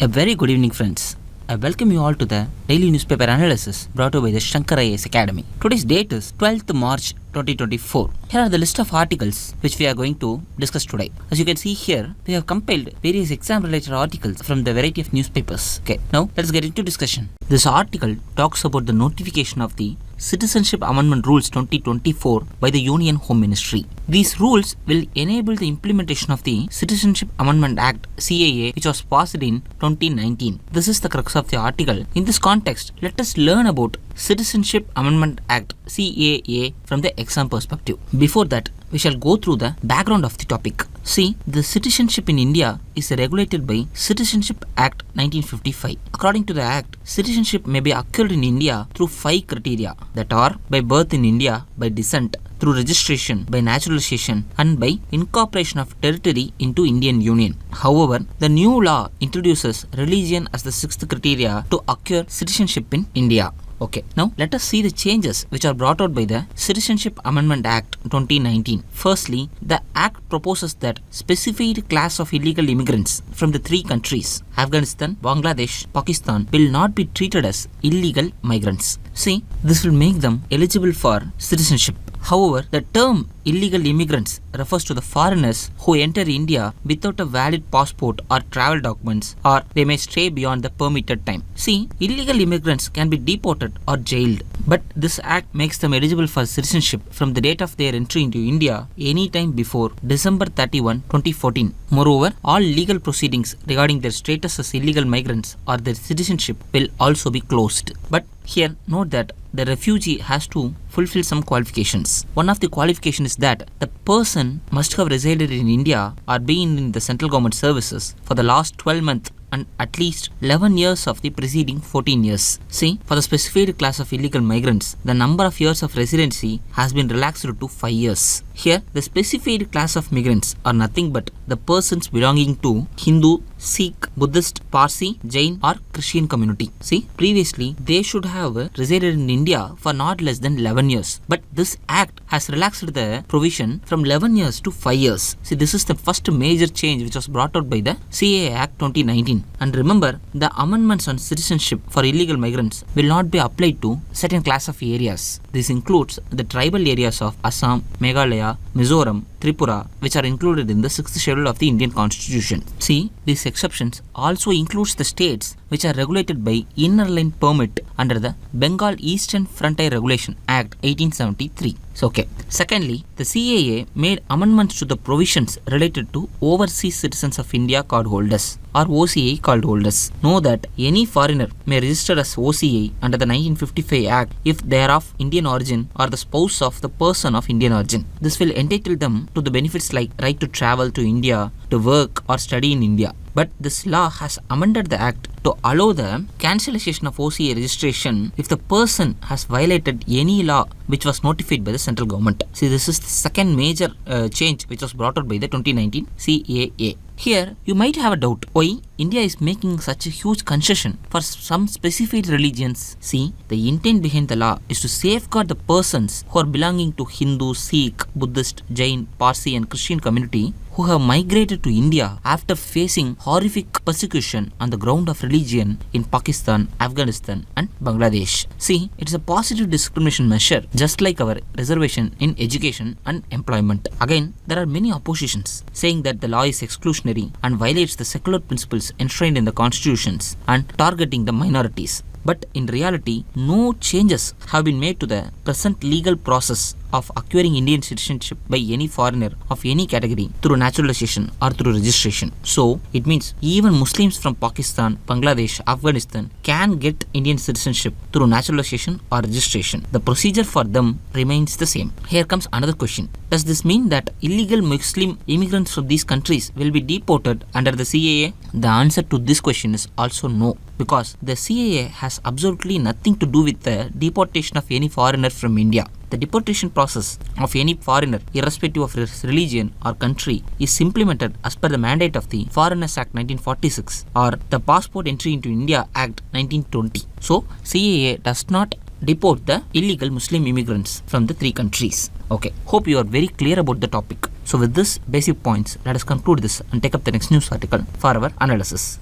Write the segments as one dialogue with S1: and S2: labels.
S1: A very good evening, friends. I welcome you all to the daily newspaper analysis brought to you by the Shankar IAS Academy. Today's date is 12th March 2024. Here are the list of articles which we are going to discuss today. As you can see here, we have compiled various exam related articles from the variety of newspapers. Okay, now let's get into discussion. This article talks about the notification of the Citizenship Amendment Rules 2024 by the Union Home Ministry. These rules will enable the implementation of the Citizenship Amendment Act CAA, which was passed in 2019. This is the crux of the article. In this context, let us learn about Citizenship Amendment Act CAA from the exam perspective. Before that, we shall go through the background of the topic. See, the citizenship in India is regulated by Citizenship Act 1955. According to the Act, citizenship may be acquired in India through 5 criteria that are by birth in India, by descent, through registration, by naturalization, and by incorporation of territory into Indian Union. However, the new law introduces religion as the 6th criteria to acquire citizenship in India. Okay, now let us see the changes which are brought out by the Citizenship Amendment Act 2019. Firstly, the Act proposes that specified class of illegal immigrants from the 3 countries, Afghanistan, Bangladesh, Pakistan, will not be treated as illegal migrants. See, this will make them eligible for citizenship. However, the term illegal immigrants refers to the foreigners who enter India without a valid passport or travel documents, or they may stay beyond the permitted time. See, illegal immigrants can be deported or jailed, but this act makes them eligible for citizenship from the date of their entry into India anytime before December 31, 2014. Moreover, all legal proceedings regarding their status as illegal migrants or their citizenship will also be closed. But here, note that the refugee has to fulfill some qualifications. One of the qualifications is that the person must have resided in India or been in the central government services for the last 12 months and at least 11 years of the preceding 14 years. See, for the specified class of illegal migrants, the number of years of residency has been relaxed to 5 years. Here, the specified class of migrants are nothing but the persons belonging to Hindu, Sikh, Buddhist, Parsi, Jain or Christian community. See, previously they should have resided in India for not less than 11 years. But this act has relaxed the provision from 11 years to 5 years. See, this is the first major change which was brought out by the CAA Act 2019. And remember, the amendments on citizenship for illegal migrants will not be applied to certain class of areas. This includes the tribal areas of Assam, Meghalaya, Mizoram, Tripura, which are included in the 6th schedule of the Indian Constitution. See, these exceptions also includes the states which are regulated by inner line permit under the Bengal Eastern Frontier Regulation Act 1873. So, okay. Secondly, the CAA made amendments to the provisions related to overseas citizens of India card holders or OCI card holders. Know that any foreigner may register as OCI under the 1955 Act if they are of Indian origin or the spouse of the person of Indian origin. This will entitle them to the benefits like right to travel to India, to work or study in India. But this law has amended the Act to allow the cancellation of OCA registration if the person has violated any law which was notified by the central government. See, this is the second major change which was brought out by the 2019 CAA. Here, you might have a doubt why India is making such a huge concession for some specific religions. See, the intent behind the law is to safeguard the persons who are belonging to Hindu, Sikh, Buddhist, Jain, Parsi and Christian community who have migrated to India after facing horrific persecution on the ground of religion in Pakistan, Afghanistan and Bangladesh. See, it is a positive discrimination measure just like our reservation in education and employment. Again, there are many oppositions saying that the law is exclusionary and violates the secular principles enshrined in the constitutions and targeting the minorities. But in reality, no changes have been made to the present legal process of acquiring Indian citizenship by any foreigner of any category through naturalization or through registration. So, it means even Muslims from Pakistan, Bangladesh, Afghanistan can get Indian citizenship through naturalization or registration. The procedure for them remains the same. Here comes another question. Does this mean that illegal Muslim immigrants from these countries will be deported under the CAA? The answer to this question is also no, because the CAA has absolutely nothing to do with the deportation of any foreigner from India. The deportation process of any foreigner, irrespective of his religion or country, is implemented as per the mandate of the Foreigners Act 1946 or the Passport Entry into India Act 1920. So, CAA does not deport the illegal Muslim immigrants from the 3 countries. Okay, hope you are very clear about the topic. So with this basic points, let us conclude this and take up the next news article for our analysis.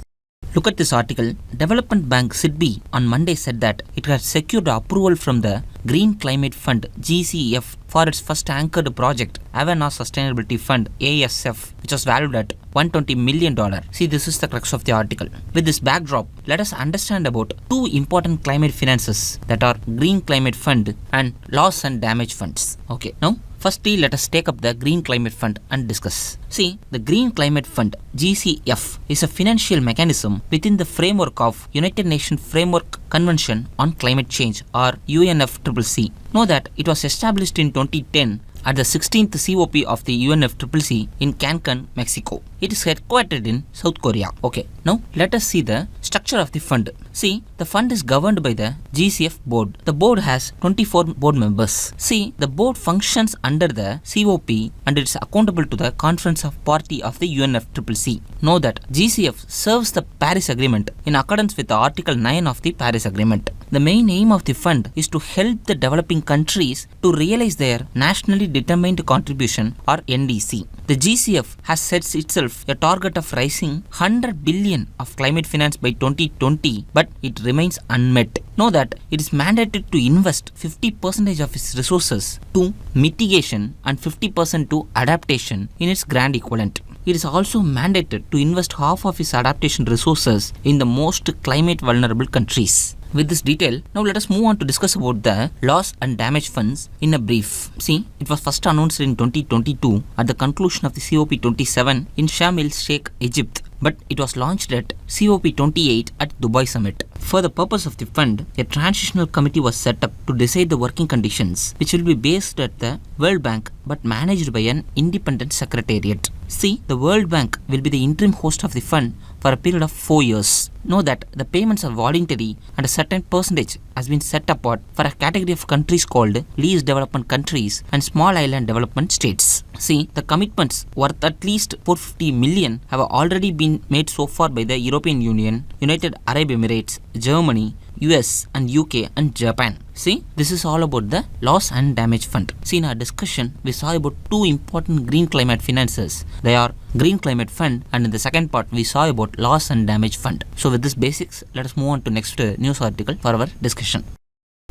S1: Look at this article. Development Bank SIDBI on Monday said that it had secured approval from the Green Climate Fund GCF for its first anchored project, Havana Sustainability Fund ASF, which was valued at $120 million. See, this is the crux of the article. With this backdrop, let us understand about two important climate finances, that are Green Climate Fund and Loss and Damage Funds. Okay, now firstly, let us take up the Green Climate Fund and discuss. See, the Green Climate Fund GCF is a financial mechanism within the framework of United Nations Framework Convention on Climate Change, or UNFCCC. Know that it was established in 2010 at the 16th COP of the UNFCCC in Cancun, Mexico. It is headquartered in South Korea. Okay, now let us see the structure of the fund. See, the fund is governed by the GCF board. The board has 24 board members. See, the board functions under the COP and it is accountable to the Conference of Party of the UNFCCC. Know that GCF serves the Paris Agreement in accordance with the Article 9 of the Paris Agreement. The main aim of the fund is to help the developing countries to realize their nationally determined contribution, or NDC. The GCF has set itself a target of raising 100 billion of climate finance by 2020, but it remains unmet. Know that it is mandated to invest 50% of its resources to mitigation and 50% to adaptation in its grand equivalent. It is also mandated to invest half of its adaptation resources in the most climate vulnerable countries. With this detail, now let us move on to discuss about the loss and damage funds in a brief. See, it was first announced in 2022 at the conclusion of the COP27 in Sharm el-Sheikh, Egypt, but it was launched at COP28 at Dubai Summit. For the purpose of the fund, a transitional committee was set up to decide the working conditions, which will be based at the World Bank but managed by an independent secretariat. See, the World Bank will be the interim host of the fund for a period of 4 years. Know that the payments are voluntary and a certain percentage has been set apart for a category of countries called least development countries and small island development states. See, the commitments worth at least 450 million have already been made so far by the European Union, United Arab Emirates, Germany, US and UK and Japan. See, this is all about the loss and damage fund. See, in our discussion, we saw about two important green climate finances. They are Green Climate Fund, and in the second part, we saw about loss and damage fund. So with this basics, let us move on to next news article for our discussion.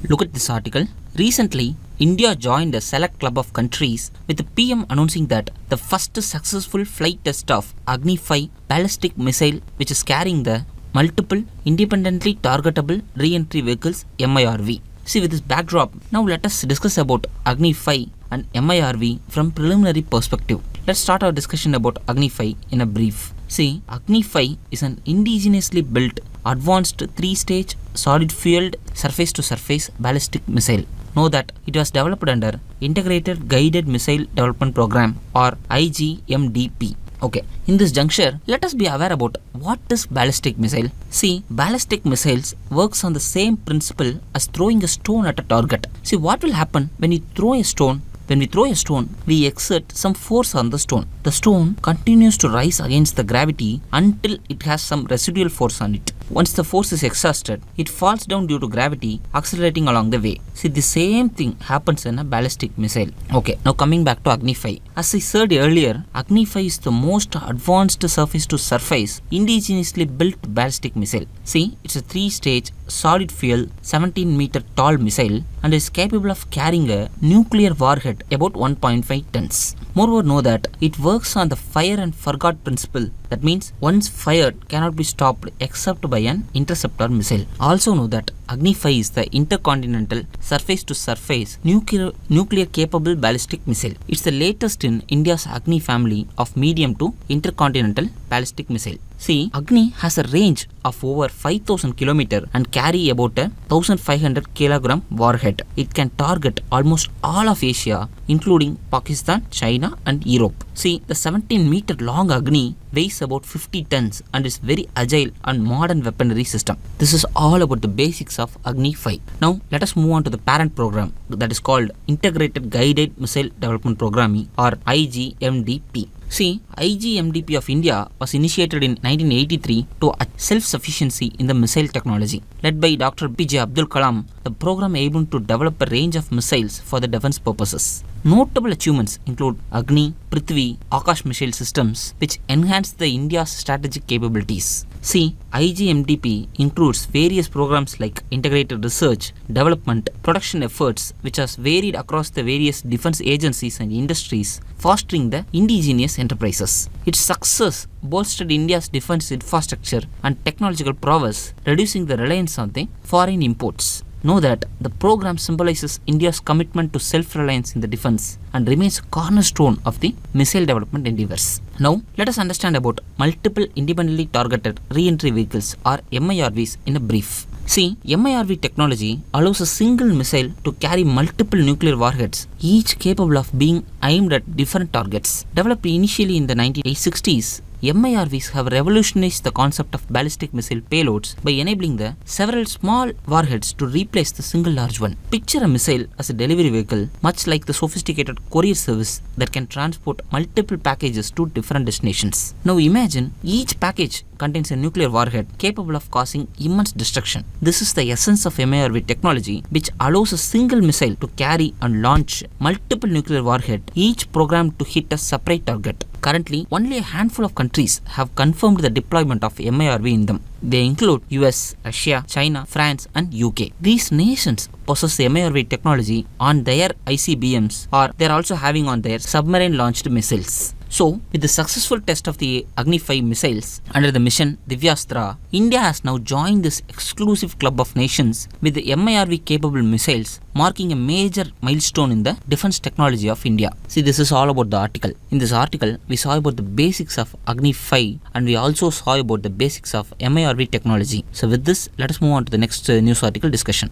S1: Look at this article. Recently, India joined a select club of countries with the PM announcing that the first successful flight test of AgniV ballistic missile, which is carrying the Multiple Independently Targetable Re-entry Vehicles MIRV. See, with this backdrop, now let us discuss about AgniV and MIRV from preliminary perspective. Let's start our discussion about AgniV in a brief. See, AgniV is an indigenously built, advanced 3-stage solid-fueled surface-to-surface ballistic missile. Know that it was developed under Integrated Guided Missile Development Program, or IGMDP. Okay, in this juncture, let us be aware about what is ballistic missile. See, ballistic missiles works on the same principle as throwing a stone at a target. See, what will happen when you throw a stone? When we throw a stone, we exert some force on the stone. The stone continues to rise against the gravity until it has some residual force on it. Once the force is exhausted, it falls down due to gravity, accelerating along the way. See, the same thing happens in a ballistic missile. Okay, now coming back to AgniV. As I said earlier, AgniV is the most advanced surface-to-surface indigenously built ballistic missile. See, it's a 3-stage solid fuel 17-meter tall missile and is capable of carrying a nuclear warhead about 1.5 tons. Moreover, know that it works on the fire and forgot principle. That means once fired cannot be stopped except by an interceptor missile. Also know that AgniV is the intercontinental surface-to-surface nuclear capable ballistic missile. It's the latest in India's Agni family of medium to intercontinental ballistic missile. See, Agni has a range of over 5,000 km and carry about a 1,500 kg warhead. It can target almost all of Asia, including Pakistan, China and Europe. See, the 17-meter long Agni weighs about 50 tons and is very agile and modern weaponry system. This is all about the basics of AgniV. Now, let us move on to the parent program that is called Integrated Guided Missile Development Program, or IGMDP. See, IGMDP of India was initiated in 1983 to achieve self-sufficiency in the missile technology. Led by Dr. APJ Abdul Kalam, the program aimed to develop a range of missiles for the defense purposes. Notable achievements include Agni, Prithvi, Akash missile systems, which enhance the India's strategic capabilities. See, IGMDP includes various programs like integrated research, development, production efforts, which are varied across the various defense agencies and industries, fostering the indigenous enterprises. Its success bolstered India's defense infrastructure and technological prowess, reducing the reliance on the foreign imports. Know that the program symbolizes India's commitment to self-reliance in the defense and remains a cornerstone of the missile development endeavors. Now, let us understand about multiple independently targeted re-entry vehicles or MIRVs in a brief. See, MIRV technology allows a single missile to carry multiple nuclear warheads, each capable of being aimed at different targets. Developed initially in the 1960s, MIRVs have revolutionized the concept of ballistic missile payloads by enabling the several small warheads to replace the single large one. Picture a missile as a delivery vehicle, much like the sophisticated courier service that can transport multiple packages to different destinations. Now imagine each package contains a nuclear warhead capable of causing immense destruction. This is the essence of MIRV technology, which allows a single missile to carry and launch multiple nuclear warhead, each programmed to hit a separate target. Currently, only a handful of countries have confirmed the deployment of MIRV in them. They include US, Russia, China, France and UK. These nations possess MIRV technology on their ICBMs, or they are also having on their submarine launched missiles. So, with the successful test of the AgniV missiles under the mission Divyastra, India has now joined this exclusive club of nations with the MIRV capable missiles, marking a major milestone in the defense technology of India. See, this is all about the article. In this article, we saw about the basics of AgniV and we also saw about the basics of MIRV technology. So with this, let us move on to the next news article discussion.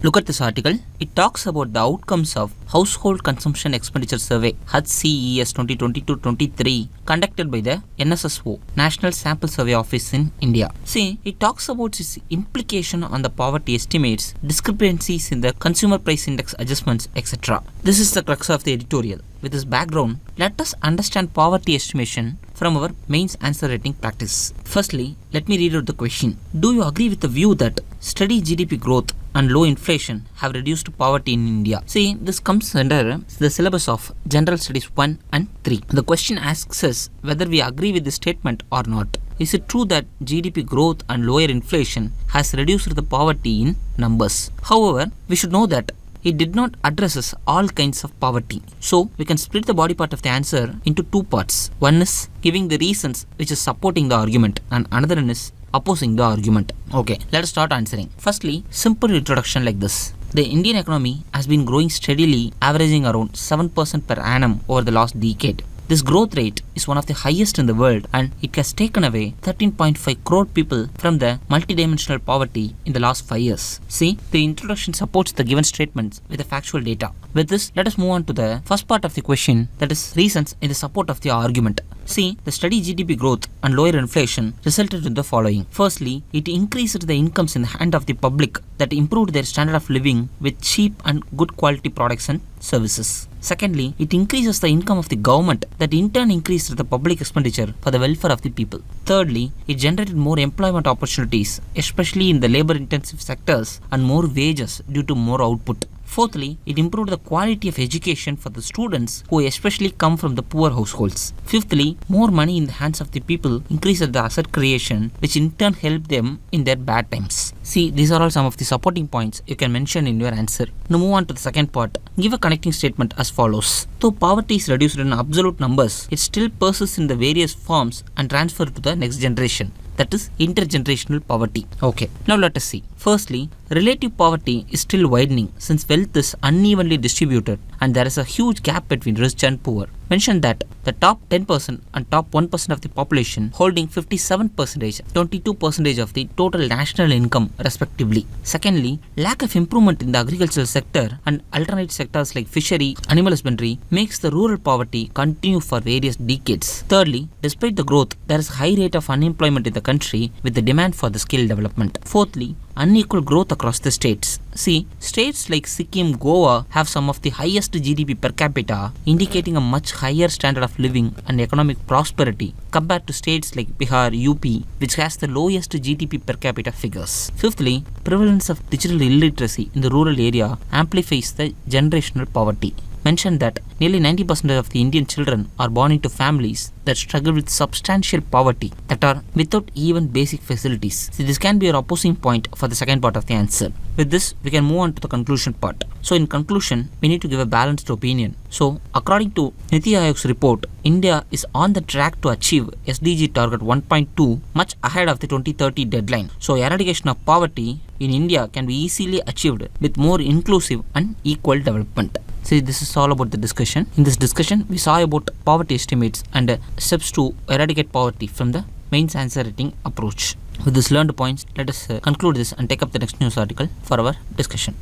S1: Look at this article. It talks about the outcomes of Household Consumption Expenditure Survey HCES 2022-23 conducted by the NSSO, National Sample Survey Office in India. See, it talks about its implication on the poverty estimates, discrepancies in the consumer price index adjustments, etc. This is the crux of the editorial. With this background, let us understand poverty estimation from our mains answer writing practice. Firstly, let me read out the question. Do you agree with the view that steady GDP growth and low inflation have reduced poverty in India? See, this comes under the syllabus of General Studies 1 and 3. The question asks us whether we agree with this statement or not. Is it true that GDP growth and lower inflation has reduced the poverty in numbers? However, we should know that it did not address all kinds of poverty. So, we can split the body part of the answer into two parts. One is giving the reasons which is supporting the argument and another one is opposing the argument. Okay, let us start answering. Firstly, simple introduction like this. The Indian economy has been growing steadily, averaging around 7% per annum over the last decade. This growth rate is one of the highest in the world and it has taken away 13.5 crore people from the multidimensional poverty in the last 5 years. See, the introduction supports the given statements with the factual data. With this, let us move on to the first part of the question, that is reasons in the support of the argument. See, the steady GDP growth and lower inflation resulted in the following. Firstly, it increased the incomes in the hand of the public that improved their standard of living with cheap and good quality products and services. Secondly, it increases the income of the government that in turn increased the public expenditure for the welfare of the people. Thirdly, it generated more employment opportunities, especially in the labor intensive sectors, and more wages due to more output. Fourthly, it improved the quality of education for the students who especially come from the poor households. Fifthly, more money in the hands of the people increased the asset creation, which in turn helped them in their bad times. See, these are all some of the supporting points you can mention in your answer. Now move on to the second part. Give a connecting statement as follows. Though poverty is reduced in absolute numbers, it still persists in the various forms and transferred to the next generation. That is intergenerational poverty. Okay, now let us see. Firstly, relative poverty is still widening since wealth is unevenly distributed and there is a huge gap between rich and poor. Mention that the top 10% and top 1% of the population holding 57%, 22% of the total national income respectively. Secondly, lack of improvement in the agricultural sector and alternate sectors like fishery, animal husbandry makes the rural poverty continue for various decades. Thirdly, despite the growth, there is a high rate of unemployment in the country with the demand for the skill development. Fourthly, unequal growth across the states. See, states like Sikkim, Goa have some of the highest GDP per capita, indicating a much higher standard of living and economic prosperity compared to states like Bihar, UP, which has the lowest GDP per capita figures. Fifthly, prevalence of digital illiteracy in the rural area amplifies the generational poverty. mentioned that nearly 90% of the Indian children are born into families that struggle with substantial poverty, that are without even basic facilities. See, this can be your opposing point for the second part of the answer. With this, we can move on to the conclusion part. So in conclusion, we need to give a balanced opinion. So according to Niti Aayog's report, India is on the track to achieve SDG target 1.2 much ahead of the 2030 deadline. So eradication of poverty in India can be easily achieved with more inclusive and equal development. See, this is all about the discussion. In this discussion, we saw about poverty estimates and steps to eradicate poverty from the mains answer writing approach. With this learned points, let us conclude this and take up the next news article for our discussion.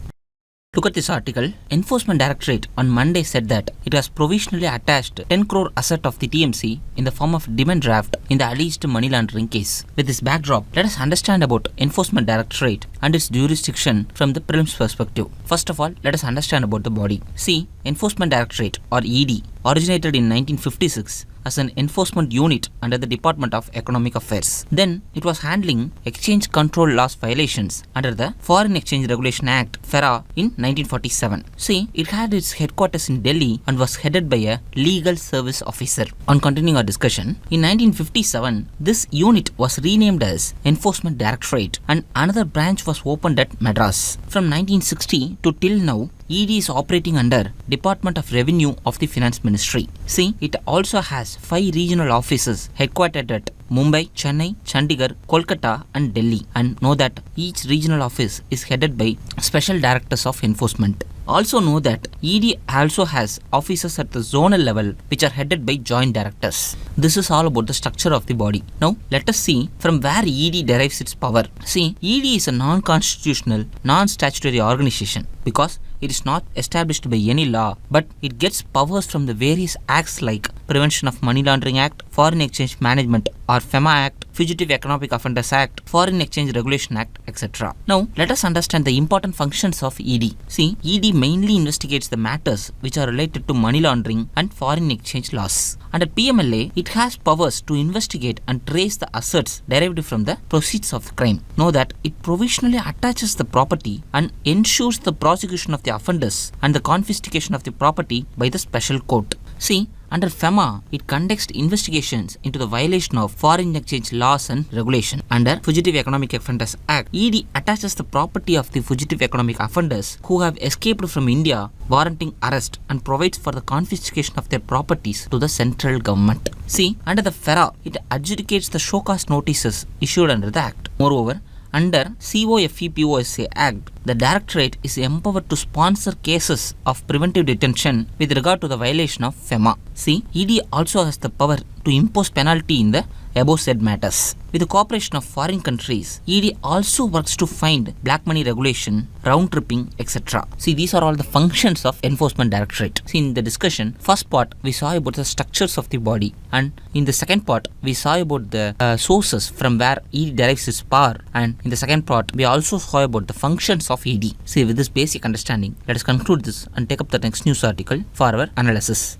S1: Look at this article. Enforcement Directorate on Monday said that it has provisionally attached 10 crore asset of the TMC in the form of demand draft in the alleged money laundering case. With this backdrop, let us understand about Enforcement Directorate and its jurisdiction from the prelims perspective. First of all, let us understand about the body. See, Enforcement Directorate or ED originated in 1956 as an enforcement unit under the Department of Economic Affairs. Then it was handling exchange control laws violations under the Foreign Exchange Regulation Act (FERA) in 1947. See, it had its headquarters in Delhi and was headed by a legal service officer. On continuing our discussion, in 1957, this unit was renamed as Enforcement Directorate and another branch was opened at Madras. From 1960 to till now, ED is operating under Department of Revenue of the Finance Ministry. See, it also has 5 regional offices headquartered at Mumbai, Chennai, Chandigarh, Kolkata and Delhi, and know that each regional office is headed by Special Directors of Enforcement. Also know that ED also has offices at the zonal level which are headed by Joint Directors. This is all about the structure of the body. Now let us see from where ED derives its power. See, ED is a non-constitutional, non-statutory organization because it is not established by any law, but it gets powers from the various acts like Prevention of Money Laundering Act, Foreign Exchange Management or FEMA Act, Fugitive Economic Offenders Act, Foreign Exchange Regulation Act, etc. Now, let us understand the important functions of ED. See, ED mainly investigates the matters which are related to money laundering and foreign exchange laws. Under PMLA, it has powers to investigate and trace the assets derived from the proceeds of the crime. Know that it provisionally attaches the property and ensures the prosecution of the offenders and the confiscation of the property by the special court. See, under FEMA, it conducts investigations into the violation of foreign exchange laws and regulation. Under Fugitive Economic Offenders Act, ED attaches the property of the fugitive economic offenders who have escaped from India, warranting arrest, and provides for the confiscation of their properties to the central government. See, under the FERA, it adjudicates the show cause notices issued under the Act. Moreover, under COFEPOSA Act, the Directorate is empowered to sponsor cases of preventive detention with regard to the violation of FEMA. See, ED also has the power to impose penalty in the above said matters. With the cooperation of foreign countries, ED also works to find black money regulation, round tripping, etc. See, these are all the functions of Enforcement Directorate. See, in the discussion, first part we saw about the structures of the body, and in the second part we saw about the sources from where ED derives its power, and in the second part we also saw about the functions of ED. See, with this basic understanding, let us conclude this and take up the next news article for our analysis.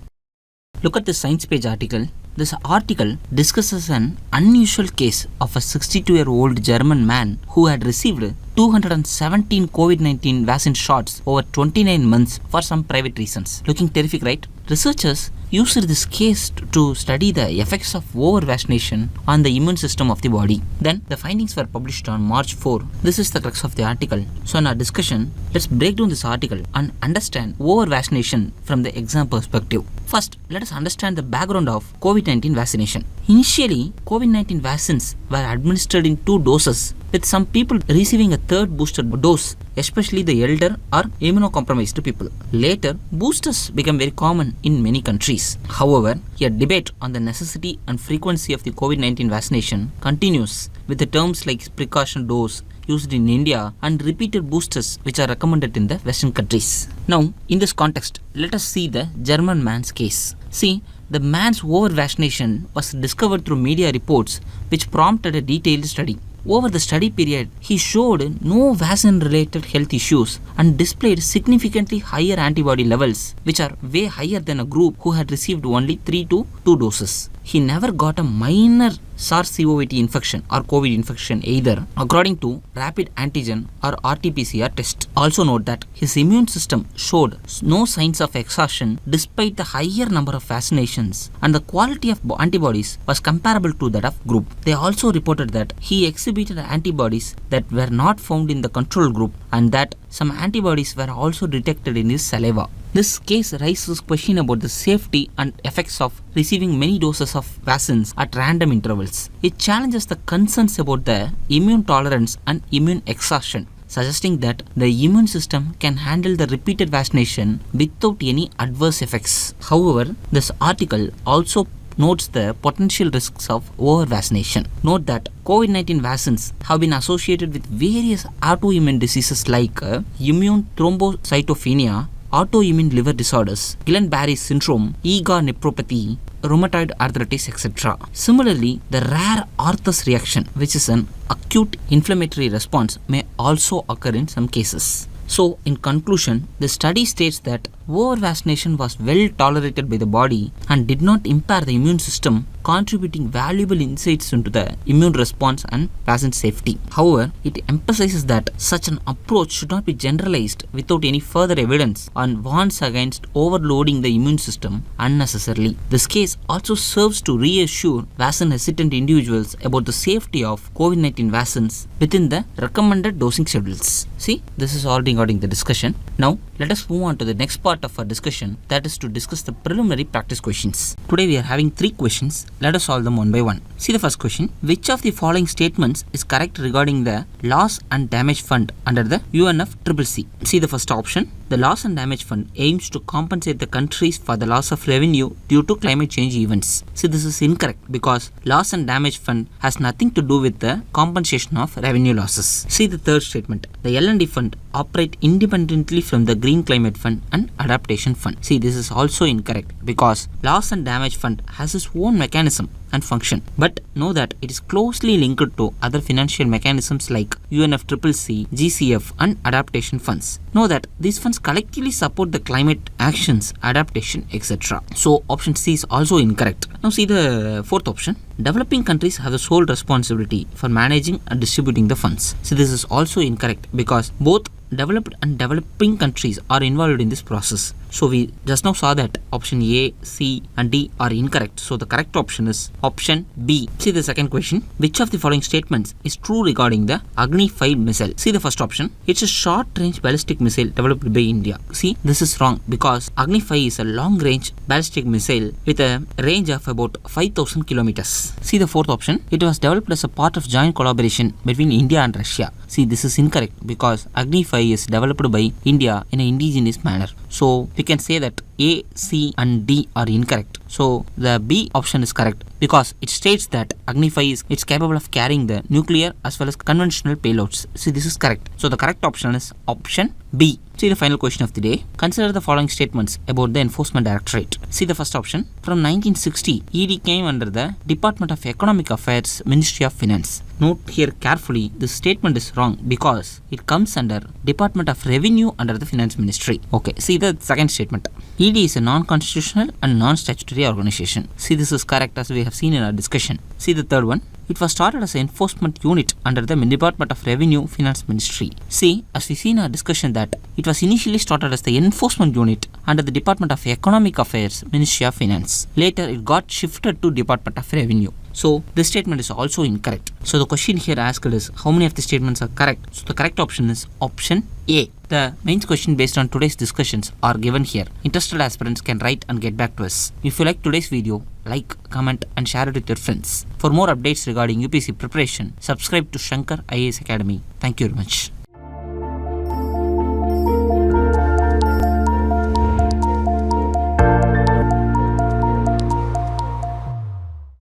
S1: Look at this science page article. This article discusses an unusual case of a 62-year-old German man who had received 217 COVID-19 vaccine shots over 29 months for some private reasons. Looking terrific, right? Researchers used this case to study the effects of over-vaccination on the immune system of the body. Then the findings were published on March 4. This is the crux of the article. So in our discussion, let's break down this article and understand over-vaccination from the exam perspective. First, let us understand the background of COVID-19 vaccination. Initially, COVID-19 vaccines were administered in 2 doses, with some people receiving a 3rd booster dose, especially the elder or immunocompromised people. Later, boosters became very common in many countries. However, a debate on the necessity and frequency of the COVID-19 vaccination continues, with the terms like precaution dose used in India and repeated boosters which are recommended in the Western countries. Now, in this context, let us see the German man's case. See, the man's over-vaccination was discovered through media reports which prompted a detailed study. Over the study period, he showed no vaccine-related health issues and displayed significantly higher antibody levels, which are way higher than a group who had received only 3 to 2 doses. he never got a minor SARS-CoV-2 infection or COVID infection either, according to rapid antigen or RT-PCR test. Also note that his immune system showed no signs of exhaustion despite the higher number of vaccinations, and the quality of antibodies was comparable to that of group. They also reported that he exhibited antibodies that were not found in the control group, and that some antibodies were also detected in his saliva. This case raises question about the safety and effects of receiving many doses of vaccines at random intervals. It challenges the concerns about the immune tolerance and immune exhaustion, suggesting that the immune system can handle the repeated vaccination without any adverse effects. However, this article also notes the potential risks of over-vaccination. Note that COVID-19 vaccines have been associated with various autoimmune diseases like immune thrombocytopenia, autoimmune liver disorders, Guillain-Barré syndrome, IgA nephropathy, rheumatoid arthritis, etc. Similarly, the rare Arthur's reaction, which is an acute inflammatory response, may also occur in some cases. So, in conclusion, the study states that over-vaccination was well tolerated by the body and did not impair the immune system, contributing valuable insights into the immune response and vaccine safety. However, it emphasizes that such an approach should not be generalized without any further evidence and warns against overloading the immune system unnecessarily. This case also serves to reassure vaccine-hesitant individuals about the safety of COVID-19 vaccines within the recommended dosing schedules. See, this is all regarding the discussion. Now, let us move on to the next part of our discussion, that is to discuss the preliminary practice questions. Today we are having 3 questions. Let us solve them one by one. See the first question. Which of the following statements is correct regarding the loss and damage fund under the UNFCCC? See the first option. The loss and damage fund aims to compensate the countries for the loss of revenue due to climate change events. See, this is incorrect because loss and damage fund has nothing to do with the compensation of revenue losses. See the third statement. The L&D fund operate independently from the Green Climate Fund and Adaptation Fund. See, this is also incorrect because loss and damage fund has its own mechanism and function, but know that it is closely linked to other financial mechanisms like UNFCCC, GCF and adaptation funds. Know that these funds collectively support the climate actions, adaptation, etc. So option C is also incorrect. Now see the fourth option. Developing countries have the sole responsibility for managing and distributing the funds. So this is also incorrect because both developed and developing countries are involved in this process. So we just now saw that option A, C and D are incorrect. So the correct option is option B. See the second question. Which of the following statements is true regarding the AgniV missile? See the first option. It's a short-range ballistic missile developed by India. See, this is wrong because AgniV is a long-range ballistic missile with a range of about 5,000 kilometers. See the fourth option. It was developed as a part of joint collaboration between India and Russia. See, this is incorrect because AgniV is developed by India in an indigenous manner. So we can say that A, C and D are incorrect. So the B option is correct because it states that AgniV is capable of carrying the nuclear as well as conventional payloads. See, this is correct. So the correct option is option B. See the final question of the day. Consider the following statements about the Enforcement Directorate. See the first option. From 1960, ED came under the Department of Economic Affairs, Ministry of Finance. Note here carefully, this statement is wrong because it comes under Department of Revenue under the Finance Ministry. Okay, see the second statement. ED is a non-constitutional and non-statutory organization. See, this is correct as we have seen in our discussion. See the third one. It was started as an enforcement unit under the Department of Revenue Finance Ministry. See, as we see in our discussion that it was initially started as the enforcement unit under the Department of Economic Affairs, Ministry of Finance. Later, it got shifted to Department of Revenue. So, this statement is also incorrect. So, the question here asked is how many of the statements are correct? So, the correct option is option A. The mains question based on today's discussions are given here. Interested aspirants can write and get back to us. If you like today's video, like, comment and share it with your friends. For more updates regarding UPSC preparation, subscribe to Shankar IAS Academy. Thank you very much.